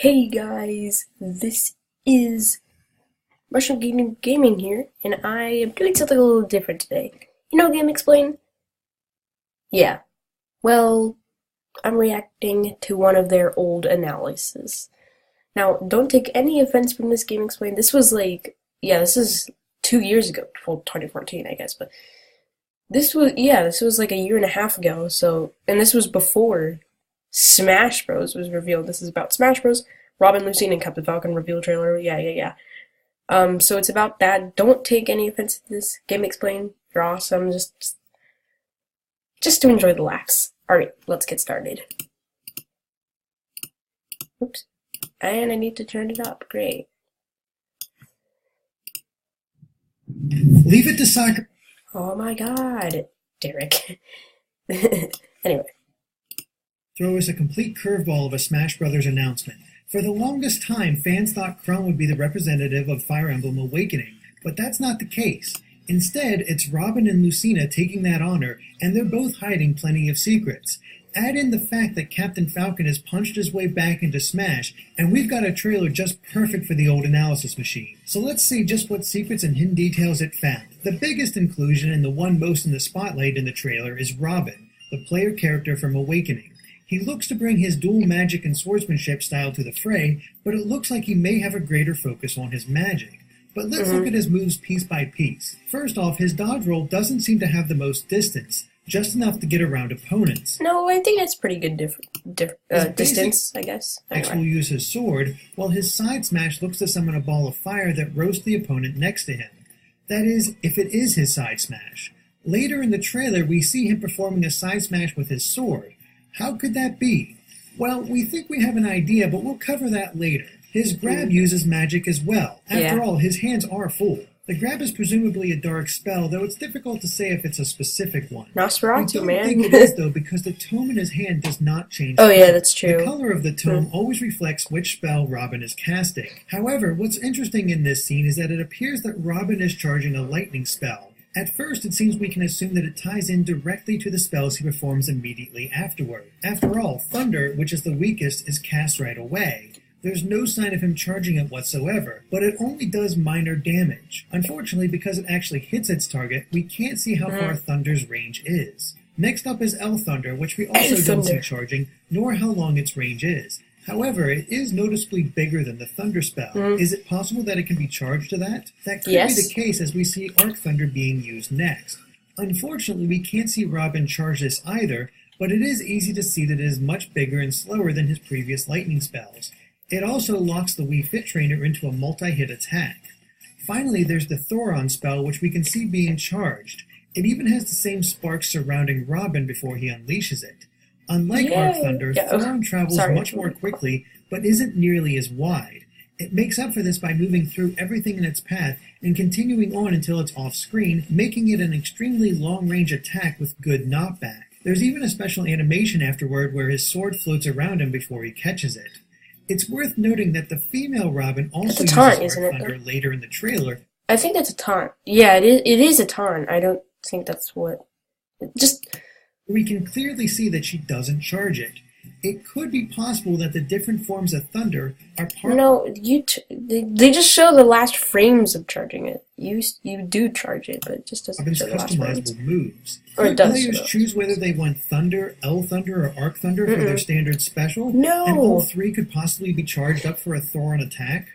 Hey guys, this is Mushroom Gaming here, and I am doing something a little different today. You know GameXplain? Yeah. Well, I'm reacting to one of their old analyses. Now, don't take any offense from this GameXplain. This is 2 years ago. Well, 2014, I guess, but this was like a year and a half ago, and this was before Smash Bros. Was revealed. This is about Smash Bros. Robin, Lucina, and Captain Falcon reveal trailer. Yeah. So it's about that. Don't take any offense to this. GameXplain, you're awesome. Just to enjoy the laughs. Alright, let's get started. Oops. And I need to turn it up. Great. Leave it to soccer. Oh my god. Derek. Anyway. Throw us a complete curveball of a Smash Brothers announcement. For the longest time, fans thought Chrome would be the representative of Fire Emblem Awakening, but that's not the case. Instead, it's Robin and Lucina taking that honor, and they're both hiding plenty of secrets. Add in the fact that Captain Falcon has punched his way back into Smash, and we've got a trailer just perfect for the old analysis machine. So let's see just what secrets and hidden details it found. The biggest inclusion, and the one most in the spotlight in the trailer, is Robin, the player character from Awakening. He looks to bring his dual magic and swordsmanship style to the fray, but it looks like he may have a greater focus on his magic. But let's look at his moves piece by piece. First off, his dodge roll doesn't seem to have the most distance, just enough to get around opponents. No, I think that's pretty good distance, I guess. X will use his sword, while his side smash looks to summon a ball of fire that roasts the opponent next to him. That is, if it is his side smash. Later in the trailer, we see him performing a side smash with his sword. How could that be? Well, we think we have an idea, but we'll cover that later. His grab uses magic as well. After all, his hands are full. The grab is presumably a dark spell, though it's difficult to say if it's a specific one. Nosferatu, man. I don't think it is, though, because the tome in his hand does not change. Oh, yeah, that's true. The color of the tome always reflects which spell Robin is casting. However, what's interesting in this scene is that it appears that Robin is charging a lightning spell. At first, it seems we can assume that it ties in directly to the spells he performs immediately afterward. After all, Thunder, which is the weakest, is cast right away. There's no sign of him charging it whatsoever, but it only does minor damage. Unfortunately, because it actually hits its target, we can't see how far Thunder's range is. Next up is L Thunder, which we also don't see charging, nor how long its range is. However, it is noticeably bigger than the Thunder spell. Is it possible that it can be charged to that? That could be the case, as we see Arc Thunder being used next. Unfortunately, we can't see Robin charge this either, but it is easy to see that it is much bigger and slower than his previous lightning spells. It also locks the Wii Fit Trainer into a multi-hit attack. Finally, there's the Thoron spell, which we can see being charged. It even has the same sparks surrounding Robin before he unleashes it. Unlike Arc Thunder, Thoron travels much more quickly, but isn't nearly as wide. It makes up for this by moving through everything in its path and continuing on until it's off-screen, making it an extremely long-range attack with good knockback. There's even a special animation afterward where his sword floats around him before he catches it. It's worth noting that the female Robin also uses Arc Thunder later in the trailer. I think that's a taunt. Yeah, it is a taunt. I don't think that's what... We can clearly see that she doesn't charge it. It could be possible that the different forms of Thunder are part... No, they just show the last frames of charging it. You do charge it, but it just doesn't show the last frames. Customizable moves. Could players choose whether they want Thunder, L Thunder, or Arc Thunder for their standard special? No! And all three could possibly be charged up for a Thoron attack?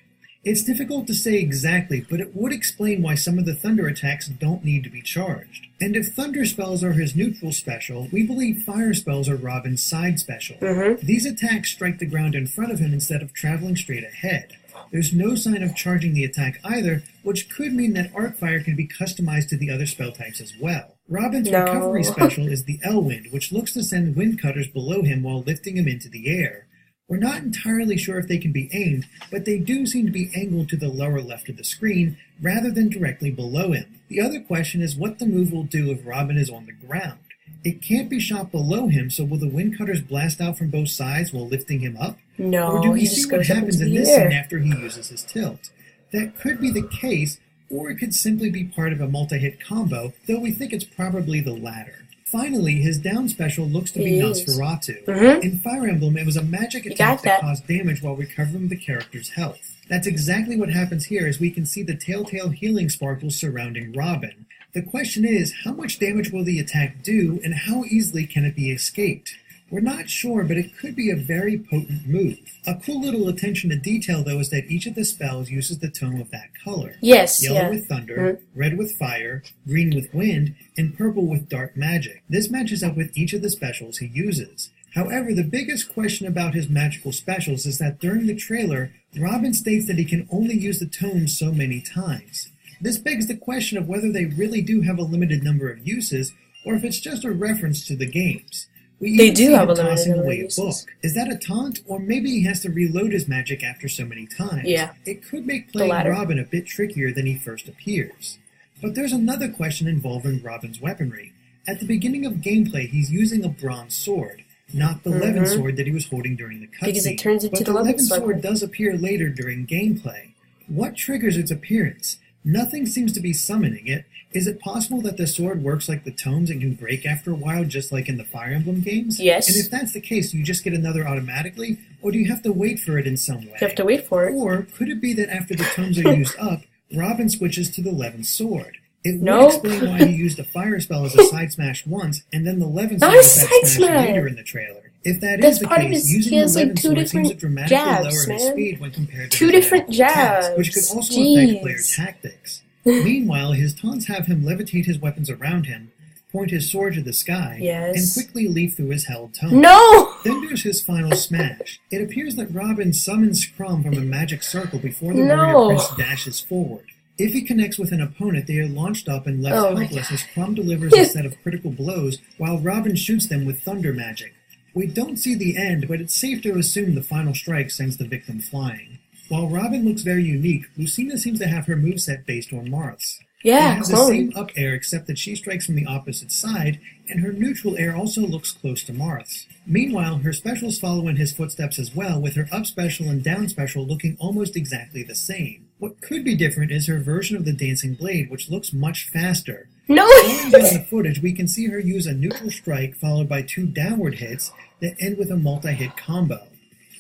It's difficult to say exactly, but it would explain why some of the Thunder attacks don't need to be charged. And if Thunder spells are his neutral special, we believe Fire spells are Robin's side special. These attacks strike the ground in front of him instead of traveling straight ahead. There's no sign of charging the attack either, which could mean that Arc Fire can be customized to the other spell types as well. Robin's recovery special is the L-Wind, which looks to send wind cutters below him while lifting him into the air. We're not entirely sure if they can be aimed, but they do seem to be angled to the lower left of the screen, rather than directly below him. The other question is what the move will do if Robin is on the ground. It can't be shot below him, so will the wind cutters blast out from both sides while lifting him up? No, or do we see what happens in this scene after he uses his tilt? That could be the case, or it could simply be part of a multi-hit combo, though we think it's probably the latter. Finally, his down special looks to be It is. Nosferatu. Mhm. In Fire Emblem, it was a magic You attack got that that. caused damage while recovering the character's health. That's exactly what happens here, as we can see the telltale healing sparkles surrounding Robin. The question is, how much damage will the attack do, and how easily can it be escaped? We're not sure, but it could be a very potent move. A cool little attention to detail, though, is that each of the spells uses the tone of that color. Yes, Yellow yeah. with thunder, red with fire, green with wind, and purple with dark magic. This matches up with each of the specials he uses. However, the biggest question about his magical specials is that during the trailer, Robin states that he can only use the tones so many times. This begs the question of whether they really do have a limited number of uses, or if it's just a reference to the games. We They even do see have him a limited tossing number of away a uses. book. Is that a taunt, or maybe he has to reload his magic after so many times? Yeah. It could make The playing latter. Robin a bit trickier than he first appears. But there's another question involving Robin's weaponry. At the beginning of gameplay, he's using a bronze sword, not the Levin sword that he was holding during the cutscene. Because it turns into But the the Levin Levin sword sword. does appear later during gameplay. What triggers its appearance? Nothing seems to be summoning it. Is it possible that the sword works like the tomes and can break after a while, just like in the Fire Emblem games? Yes. And if that's the case, do you just get another automatically, or do you have to wait for it in some way? You have to wait for it. Or could it be that after the tomes are used up, Robin switches to the Levin sword? It would Nope. explain why he used a fire spell as a side smash once, and then the Levin Not sword a as that side smash smash. later in the trailer. If that That's is the part of case, his- using he the has, like, Levin two sword seems to different dramatically jabs, lower his man. speed when compared to Two his different magical attacks, jabs. which could also Jeez. affect player tactics. Meanwhile, his taunts have him levitate his weapons around him, point his sword to the sky, Yes. and quickly leap through his held tone. No! Then there's his final smash. It appears that Robin summons Crom from a magic circle before the No. warrior prince dashes forward. If he connects with an opponent, they are launched up and left Oh my helpless God. as Crom delivers a set of critical blows while Robin shoots them with thunder magic. We don't see the end, but it's safe to assume the final strike sends the victim flying. While Robin looks very unique, Lucina seems to have her moveset based on Marth's. They Yeah, have the clone. same up air except that she strikes from the opposite side, and her neutral air also looks close to Marth's. Meanwhile, her specials follow in his footsteps as well, with her up special and down special looking almost exactly the same. What could be different is her version of the Dancing Blade, which looks much faster. No! Going down the footage, we can see her use a neutral strike followed by two downward hits that end with a multi-hit combo.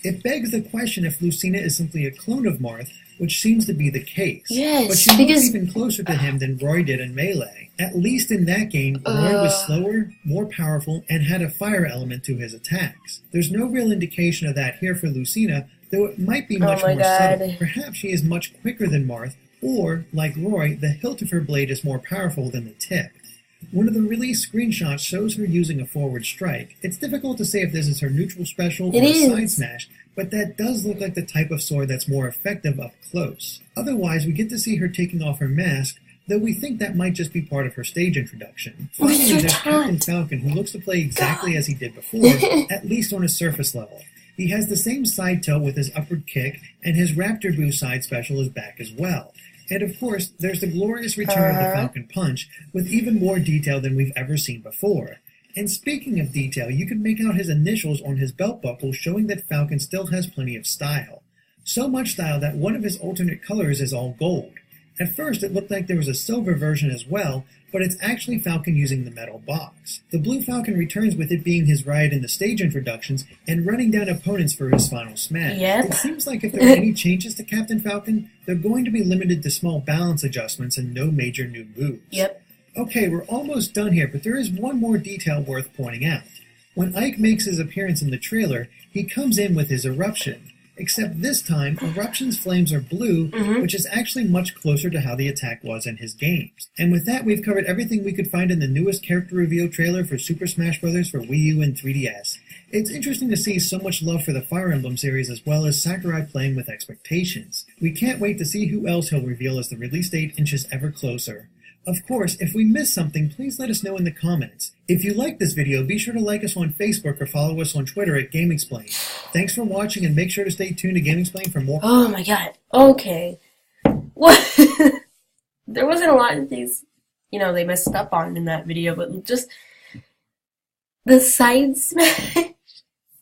It begs the question if Lucina is simply a clone of Marth, which seems to be the case. Yes, but she because- looks even closer to him than Roy did in Melee. At least in that game, Roy was slower, more powerful, and had a fire element to his attacks. There's no real indication of that here for Lucina, though it might be much my more God. subtle. Perhaps she is much quicker than Marth, or, like Roy, the hilt of her blade is more powerful than the tip. One of the release screenshots shows her using a forward strike. It's difficult to say if this is her neutral special or It a side is. smash, but that does look like the type of sword that's more effective up close. Otherwise, we get to see her taking off her mask, though we think that might just be part of her stage introduction. Finally, Mr. there's Captain Taunt. Falcon, who looks to play exactly as he did before, at least on a surface level. He has the same side tilt with his upward kick, and his Raptor Boo side special is back as well. And of course, there's the glorious return of the Falcon Punch, with even more detail than we've ever seen before. And speaking of detail, you can make out his initials on his belt buckle, showing that Falcon still has plenty of style. So much style that one of his alternate colors is all gold. At first, it looked like there was a silver version as well, but it's actually Falcon using the metal box. The Blue Falcon returns with it being his ride in the stage introductions and running down opponents for his final smash. Yep. It seems like if there are any changes to Captain Falcon, they're going to be limited to small balance adjustments and no major new moves. Yep. Okay, we're almost done here, but there is one more detail worth pointing out. When Ike makes his appearance in the trailer, he comes in with his eruption. Except this time, Eruption's flames are blue, which is actually much closer to how the attack was in his games. And with that, we've covered everything we could find in the newest character reveal trailer for Super Smash Bros. For Wii U and 3DS. It's interesting to see so much love for the Fire Emblem series as well as Sakurai playing with expectations. We can't wait to see who else he'll reveal as the release date inches ever closer. Of course, if we missed something, please let us know in the comments. If you like this video, be sure to like us on Facebook or follow us on Twitter at GameXplain's. Thanks for watching and make sure to stay tuned to GameXplain for more. Oh my god. Okay. What? There wasn't a lot of things, they messed up on in that video, but just the side smash,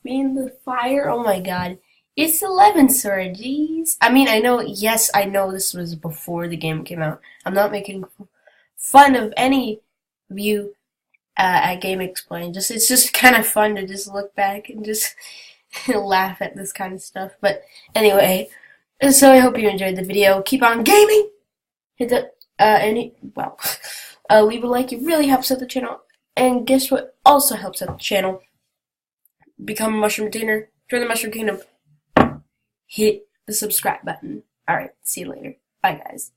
being the fire, oh my god. It's 11, sir, jeez. I mean, I know this was before the game came out. I'm not making fun of any of you at GameXplain. It's just kind of fun to just look back and just laugh at this kind of stuff. But anyway, so I hope you enjoyed the video. Keep on gaming. Hit the leave a like. It really helps out the channel. And guess what also helps out the channel? Become a mushroom retainer. Join the Mushroom Kingdom. Hit the subscribe button. Alright, see you later. Bye, guys.